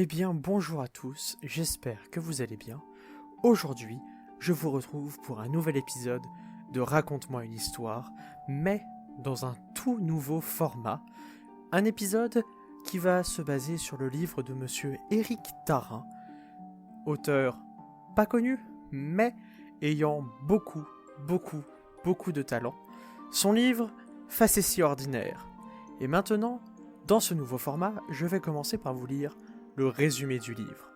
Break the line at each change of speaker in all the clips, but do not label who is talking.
Eh bien, bonjour à tous, j'espère que vous allez bien. Aujourd'hui, je vous retrouve pour un nouvel épisode de Raconte-moi une histoire, mais dans un tout nouveau format. Un épisode qui va se baser sur le livre de monsieur Éric Tarin, auteur pas connu, mais ayant beaucoup de talent. Son livre, Facéties ordinaires. Et maintenant, dans ce nouveau format, je vais commencer par vous lire le résumé du livre.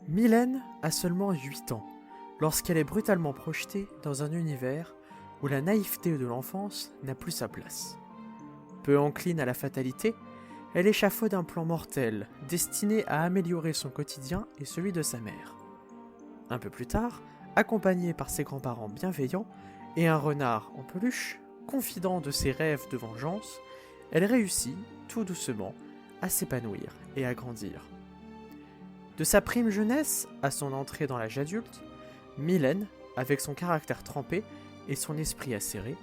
Mylène a seulement 8 ans lorsqu'elle est brutalement projetée dans un univers où la naïveté de l'enfance n'a plus sa place. Peu encline à la fatalité, elle échafaude un plan mortel destiné à améliorer son quotidien et celui de sa mère. Un peu plus tard, accompagnée par ses grands-parents bienveillants et un renard en peluche, confident de ses rêves de vengeance, elle réussit, tout doucement, à s'épanouir et à grandir. De sa prime jeunesse à son entrée dans l'âge adulte, Mylène, avec son caractère trempé et son esprit acéré,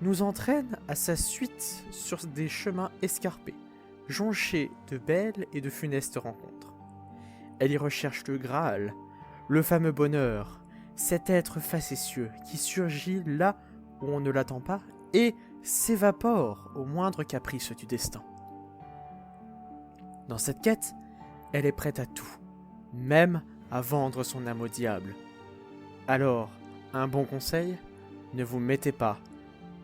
nous entraîne à sa suite sur des chemins escarpés, jonchés de belles et de funestes rencontres. Elle y recherche le Graal, le fameux bonheur, cet être facétieux qui surgit là où on ne l'attend pas et s'évapore au moindre caprice du destin. Dans cette quête, elle est prête à tout, même à vendre son âme au diable. Alors, un bon conseil, ne vous mettez pas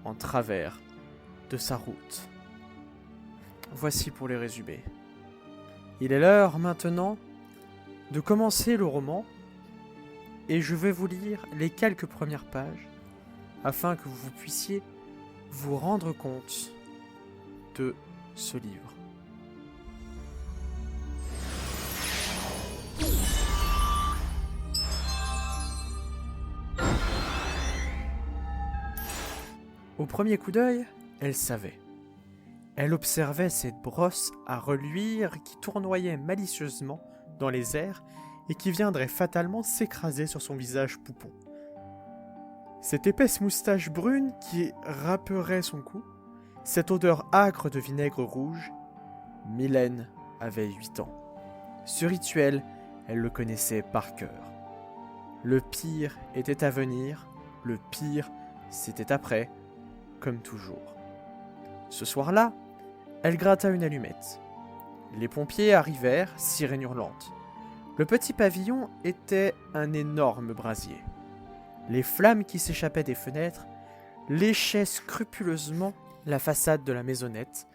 en travers de sa route. Voici pour les résumés. Il est l'heure maintenant de commencer le roman et je vais vous lire les quelques premières pages afin que vous puissiez vous rendre compte de ce livre. Au premier coup d'œil, elle savait. Elle observait cette brosse à reluire qui tournoyait malicieusement dans les airs et qui viendrait fatalement s'écraser sur son visage poupon. Cette épaisse moustache brune qui râperait son cou, cette odeur âcre de vinaigre rouge, Mylène avait 8 ans. Ce rituel, elle le connaissait par cœur. Le pire était à venir, le pire, c'était après, comme toujours. Ce soir-là, elle gratta une allumette. Les pompiers arrivèrent, sirène hurlante. Le petit pavillon était un énorme brasier. Les flammes qui s'échappaient des fenêtres léchaient scrupuleusement la façade de la maisonnette.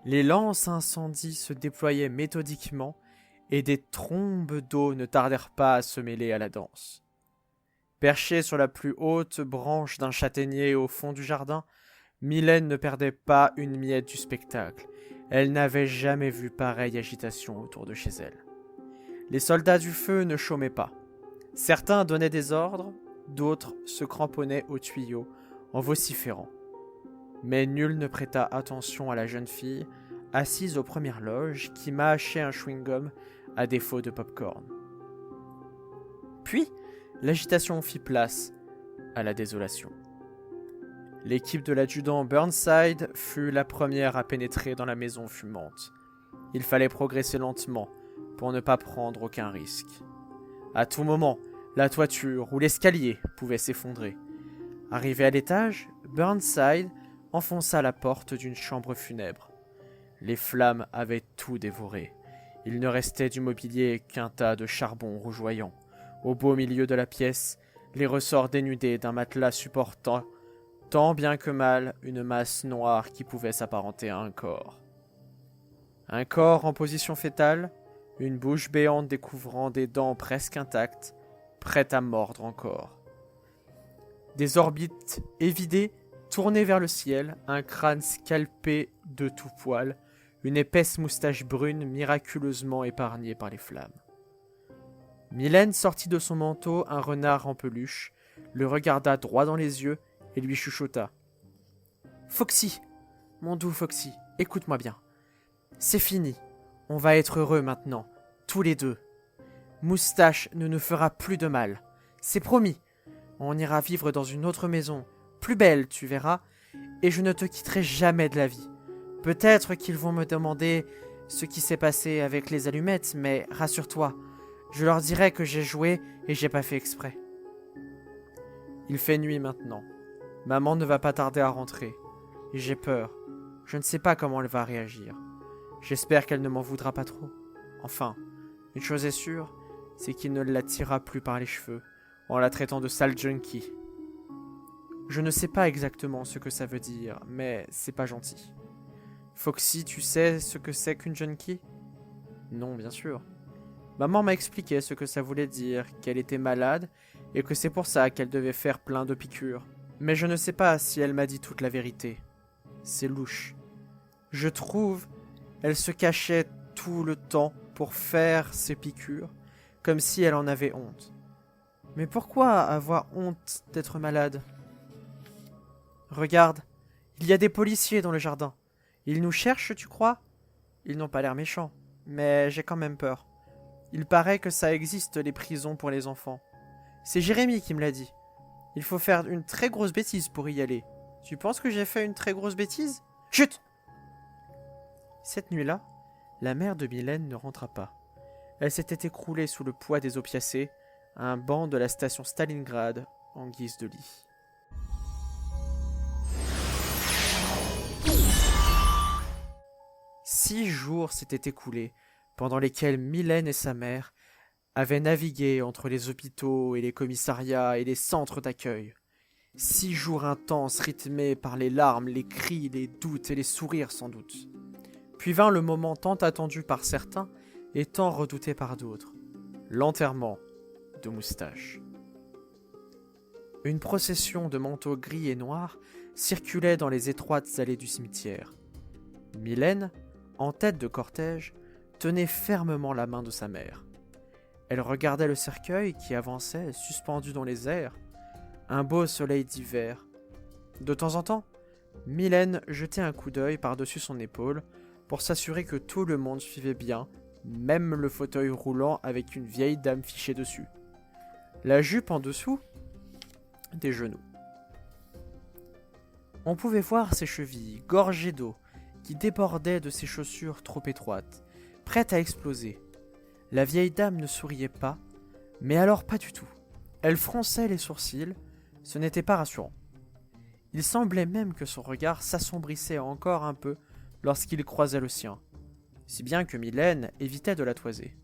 Les lances incendies se déployaient méthodiquement et des trombes d'eau ne tardèrent pas à se mêler à la danse. Perchée sur la plus haute branche d'un châtaignier au fond du jardin, Mylène ne perdait pas une miette du spectacle. Elle n'avait jamais vu pareille agitation autour de chez elle. Les soldats du feu ne chômaient pas. Certains donnaient des ordres, d'autres se cramponnaient aux tuyaux en vociférant. Mais nul ne prêta attention à la jeune fille, assise aux premières loges, qui mâchait un chewing-gum à défaut de pop-corn. Puis, l'agitation fit place à la désolation. L'équipe de l'adjudant Burnside fut la première à pénétrer dans la maison fumante. Il fallait progresser lentement pour ne pas prendre aucun risque. À tout moment, la toiture ou l'escalier pouvaient s'effondrer. Arrivé à l'étage, Burnside enfonça la porte d'une chambre funèbre. Les flammes avaient tout dévoré. Il ne restait du mobilier qu'un tas de charbon rougeoyant. Au beau milieu de la pièce, les ressorts dénudés d'un matelas supportant tant bien que mal une masse noire qui pouvait s'apparenter à un corps. Un corps en position fétale, une bouche béante découvrant des dents presque intactes, prête à mordre encore. Des orbites évidées, tournées vers le ciel, un crâne scalpé de tout poil, une épaisse moustache brune miraculeusement épargnée par les flammes. Mylène sortit de son manteau un renard en peluche, le regarda droit dans les yeux et lui chuchota. « Foxy, mon doux Foxy, écoute-moi bien. C'est fini, on va être heureux maintenant, tous les deux. Moustache ne nous fera plus de mal, c'est promis. On ira vivre dans une autre maison, plus belle, tu verras, et je ne te quitterai jamais de la vie. Peut-être qu'ils vont me demander ce qui s'est passé avec les allumettes, mais rassure-toi, je leur dirai que j'ai joué et j'ai pas fait exprès. Il fait nuit maintenant. Maman ne va pas tarder à rentrer. Et j'ai peur. Je ne sais pas comment elle va réagir. J'espère qu'elle ne m'en voudra pas trop. Enfin, une chose est sûre, c'est qu'il ne la tirera plus par les cheveux, en la traitant de sale junkie. Je ne sais pas exactement ce que ça veut dire, mais c'est pas gentil. Foxy, tu sais ce que c'est qu'une junkie? Non, bien sûr. Maman m'a expliqué ce que ça voulait dire, qu'elle était malade, et que c'est pour ça qu'elle devait faire plein de piqûres. Mais je ne sais pas si elle m'a dit toute la vérité. C'est louche. Je trouve, elle se cachait tout le temps pour faire ses piqûres, comme si elle en avait honte. Mais pourquoi avoir honte d'être malade? Regarde, il y a des policiers dans le jardin. Ils nous cherchent, tu crois? Ils n'ont pas l'air méchants, mais j'ai quand même peur. Il paraît que ça existe les prisons pour les enfants. C'est Jérémy qui me l'a dit. Il faut faire une très grosse bêtise pour y aller. Tu penses que j'ai fait une très grosse bêtise? Chut! Cette nuit-là, la mère de Mylène ne rentra pas. Elle s'était écroulée sous le poids des opiacés, à un banc de la station Stalingrad, en guise de lit. Six jours s'étaient écoulés, pendant lesquels Mylène et sa mère avaient navigué entre les hôpitaux et les commissariats et les centres d'accueil. 6 jours intenses rythmés par les larmes, les cris, les doutes et les sourires sans doute. Puis vint le moment tant attendu par certains et tant redouté par d'autres, l'enterrement de Moustache. Une procession de manteaux gris et noirs circulait dans les étroites allées du cimetière. Mylène, en tête de cortège, tenait fermement la main de sa mère. Elle regardait le cercueil qui avançait, suspendu dans les airs, un beau soleil d'hiver. De temps en temps, Mylène jetait un coup d'œil par-dessus son épaule pour s'assurer que tout le monde suivait bien, même le fauteuil roulant avec une vieille dame fichée dessus. La jupe en dessous des genoux. On pouvait voir ses chevilles, gorgées d'eau, qui débordaient de ses chaussures trop étroites, prêtes à exploser. La vieille dame ne souriait pas, mais alors pas du tout. Elle fronçait les sourcils, ce n'était pas rassurant. Il semblait même que son regard s'assombrissait encore un peu lorsqu'il croisait le sien, si bien que Mylène évitait de la toiser.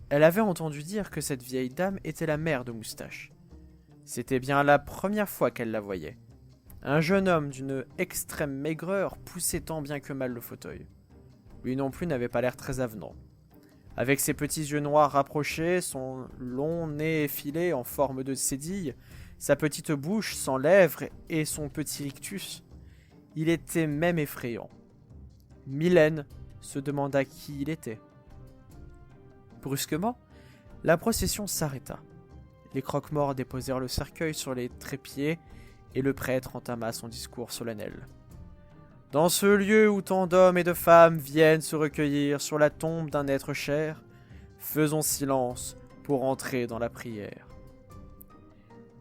Elle avait entendu dire que cette vieille dame était la mère de Moustache. C'était bien la première fois qu'elle la voyait. Un jeune homme d'une extrême maigreur poussait tant bien que mal le fauteuil. Lui non plus n'avait pas l'air très avenant. Avec ses petits yeux noirs rapprochés, son long nez effilé en forme de cédille, sa petite bouche sans lèvres et son petit rictus, il était même effrayant. Mylène se demanda qui il était. Brusquement, la procession s'arrêta. Les croque-morts déposèrent le cercueil sur les trépieds et le prêtre entama son discours solennel. Dans ce lieu où tant d'hommes et de femmes viennent se recueillir sur la tombe d'un être cher, faisons silence pour entrer dans la prière.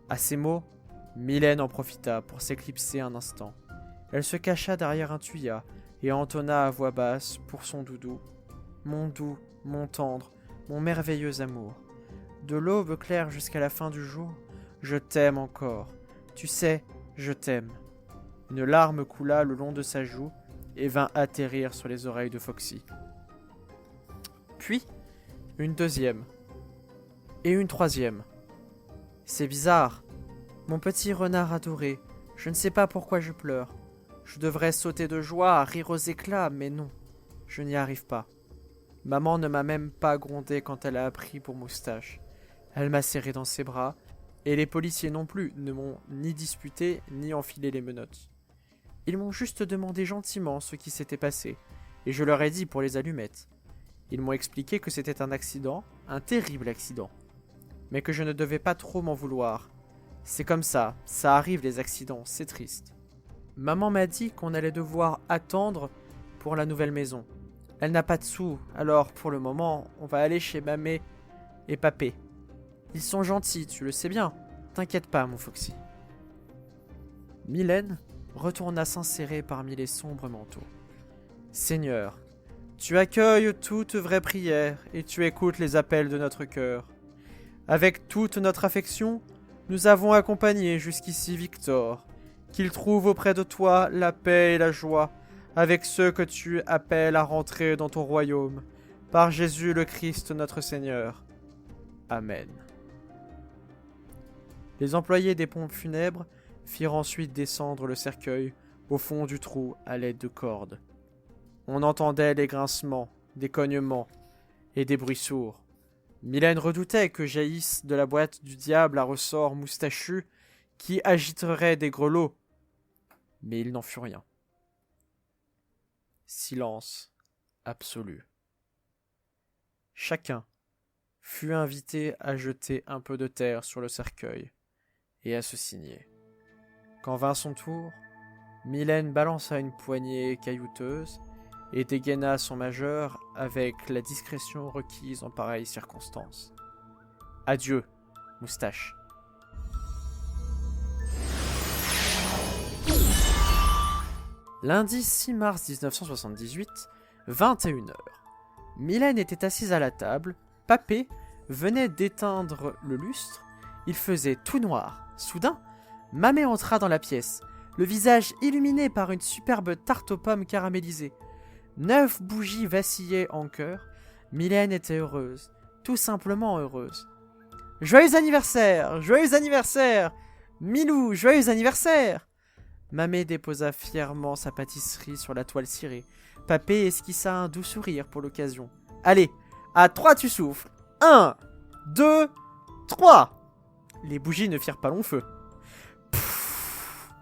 À ces mots, Mylène en profita pour s'éclipser un instant. Elle se cacha derrière un thuya et entonna à voix basse pour son doudou. Mon doux, mon tendre, mon merveilleux amour. De l'aube claire jusqu'à la fin du jour, je t'aime encore. Tu sais, je t'aime. Une larme coula le long de sa joue et vint atterrir sur les oreilles de Foxy. Puis, une deuxième. Et une troisième. C'est bizarre. Mon petit renard adoré, je ne sais pas pourquoi je pleure. Je devrais sauter de joie, rire aux éclats, mais non, je n'y arrive pas. Maman ne m'a même pas grondé quand elle a appris pour Moustache. Elle m'a serré dans ses bras, et les policiers non plus ne m'ont ni disputé ni enfilé les menottes. Ils m'ont juste demandé gentiment ce qui s'était passé, et je leur ai dit pour les allumettes. Ils m'ont expliqué que c'était un accident, un terrible accident, mais que je ne devais pas trop m'en vouloir. C'est comme ça arrive les accidents, c'est triste. Maman m'a dit qu'on allait devoir attendre pour la nouvelle maison. Elle n'a pas de sous, alors pour le moment, on va aller chez Mamé et Papé. Ils sont gentils, tu le sais bien. T'inquiète pas, mon Foxy. Mylène retourna s'insérer parmi les sombres manteaux. « Seigneur, tu accueilles toute vraie prière et tu écoutes les appels de notre cœur. Avec toute notre affection, nous avons accompagné jusqu'ici Victor, qu'il trouve auprès de toi la paix et la joie, avec ceux que tu appelles à rentrer dans ton royaume, par Jésus le Christ notre Seigneur. Amen. » Les employés des pompes funèbres firent ensuite descendre le cercueil au fond du trou à l'aide de cordes. On entendait les grincements, des cognements et des bruits sourds. Mylène redoutait que jaillisse de la boîte du diable un ressort moustachu qui agiterait des grelots. Mais il n'en fut rien. Silence absolu. Chacun fut invité à jeter un peu de terre sur le cercueil et à se signer. Quand vint son tour, Mylène balança une poignée caillouteuse et dégaina son majeur avec la discrétion requise en pareilles circonstances. Adieu, moustache. Lundi 6 mars 1978, 21h. Mylène était assise à la table, Papé venait d'éteindre le lustre, il faisait tout noir. Soudain, Mamé entra dans la pièce, le visage illuminé par une superbe tarte aux pommes caramélisée. 9 bougies vacillaient en chœur. Mylène était heureuse, tout simplement heureuse. « Joyeux anniversaire! Joyeux anniversaire! Milou, joyeux anniversaire !» Mamé déposa fièrement sa pâtisserie sur la toile cirée. Papé esquissa un doux sourire pour l'occasion. « Allez, à 3 tu souffles. 1, 2, 3 !» Les bougies ne firent pas long feu. Pfff.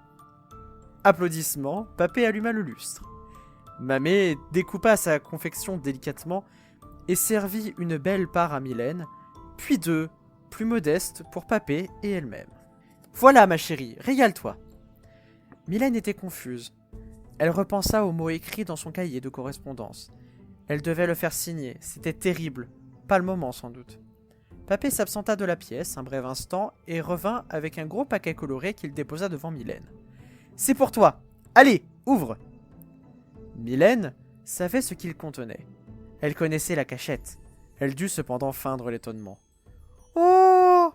Applaudissements, Papé alluma le lustre. Mamé découpa sa confection délicatement et servit une belle part à Mylène, puis 2, plus modestes, pour Papé et elle-même. « Voilà, ma chérie, régale-toi !» Mylène était confuse. Elle repensa aux mots écrits dans son cahier de correspondance. Elle devait le faire signer, c'était terrible. Pas le moment, sans doute. Papé s'absenta de la pièce un bref instant et revint avec un gros paquet coloré qu'il déposa devant Mylène. « C'est pour toi. Allez, ouvre !» Mylène savait ce qu'il contenait. Elle connaissait la cachette. Elle dut cependant feindre l'étonnement. « Oh,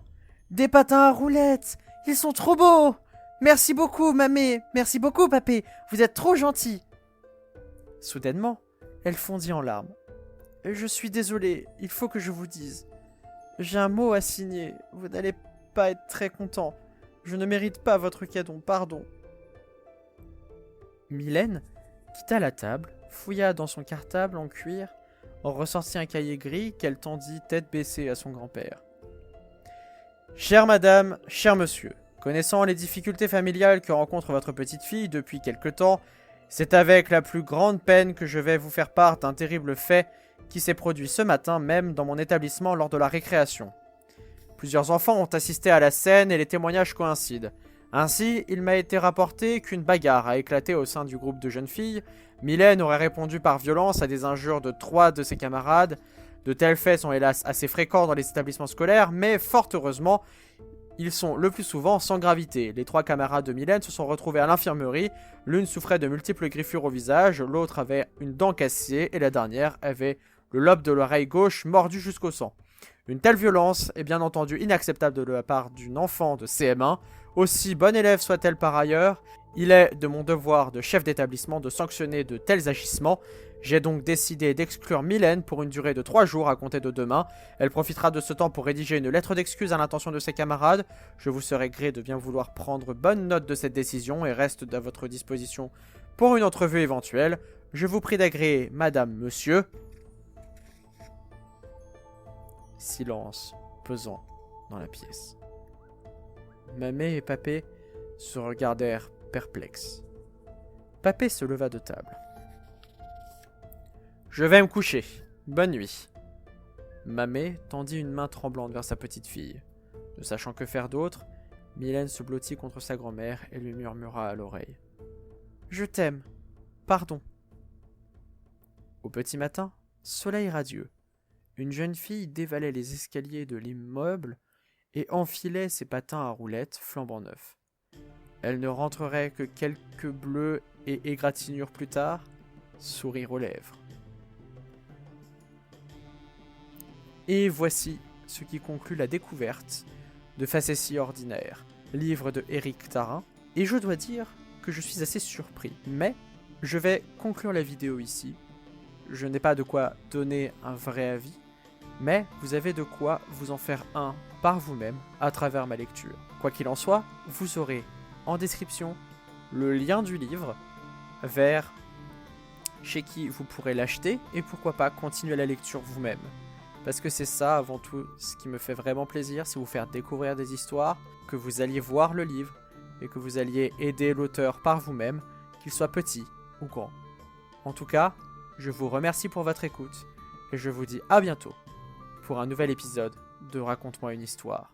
des patins à roulettes. Ils sont trop beaux. Merci beaucoup, Mamé. Merci beaucoup, Papé. Vous êtes trop gentil. » Soudainement, elle fondit en larmes. « Je suis désolée, il faut que je vous dise. J'ai un mot à signer. Vous n'allez pas être très content. Je ne mérite pas votre cadeau, pardon. » Mylène quitta la table, fouilla dans son cartable en cuir, en ressortit un cahier gris qu'elle tendit tête baissée à son grand-père. « Chère madame, cher monsieur, connaissant les difficultés familiales que rencontre votre petite-fille depuis quelque temps, c'est avec la plus grande peine que je vais vous faire part d'un terrible fait qui s'est produit ce matin même dans mon établissement lors de la récréation. Plusieurs enfants ont assisté à la scène et les témoignages coïncident. Ainsi, il m'a été rapporté qu'une bagarre a éclaté au sein du groupe de jeunes filles. Mylène aurait répondu par violence à des injures de 3 de ses camarades. De tels faits sont hélas assez fréquents dans les établissements scolaires, mais fort heureusement, ils sont le plus souvent sans gravité. Les 3 camarades de Mylène se sont retrouvés à l'infirmerie. L'une souffrait de multiples griffures au visage, l'autre avait une dent cassée et la dernière avait le lobe de l'oreille gauche mordu jusqu'au sang. Une telle violence est bien entendu inacceptable de la part d'une enfant de CM1. Aussi bonne élève soit-elle par ailleurs, il est de mon devoir de chef d'établissement de sanctionner de tels agissements. J'ai donc décidé d'exclure Mylène pour une durée de 3 jours à compter de demain. Elle profitera de ce temps pour rédiger une lettre d'excuse à l'intention de ses camarades. Je vous serai gré de bien vouloir prendre bonne note de cette décision et reste à votre disposition pour une entrevue éventuelle. Je vous prie d'agréer, madame, monsieur. Silence pesant dans la pièce. Mamé et Papé se regardèrent perplexes. Papé se leva de table. « Je vais me coucher. Bonne nuit. » Mamé tendit une main tremblante vers sa petite fille. Ne sachant que faire d'autre, Mylène se blottit contre sa grand-mère et lui murmura à l'oreille. « Je t'aime. Pardon. » Au petit matin, soleil radieux, une jeune fille dévalait les escaliers de l'immeuble et enfilait ses patins à roulettes flambant neufs. Elle ne rentrerait que quelques bleus et égratignures plus tard, sourire aux lèvres. Et voici ce qui conclut la découverte de Facéties ordinaires, livre de Éric Tharin. Et je dois dire que je suis assez surpris, mais je vais conclure la vidéo ici. Je n'ai pas de quoi donner un vrai avis, mais vous avez de quoi vous en faire un par vous-même à travers ma lecture. Quoi qu'il en soit, vous aurez en description le lien du livre vers chez qui vous pourrez l'acheter et pourquoi pas continuer la lecture vous-même. Parce que c'est ça avant tout ce qui me fait vraiment plaisir, c'est vous faire découvrir des histoires, que vous alliez voir le livre et que vous alliez aider l'auteur par vous-même, qu'il soit petit ou grand. En tout cas, je vous remercie pour votre écoute et je vous dis à bientôt pour un nouvel épisode de Raconte-moi une histoire.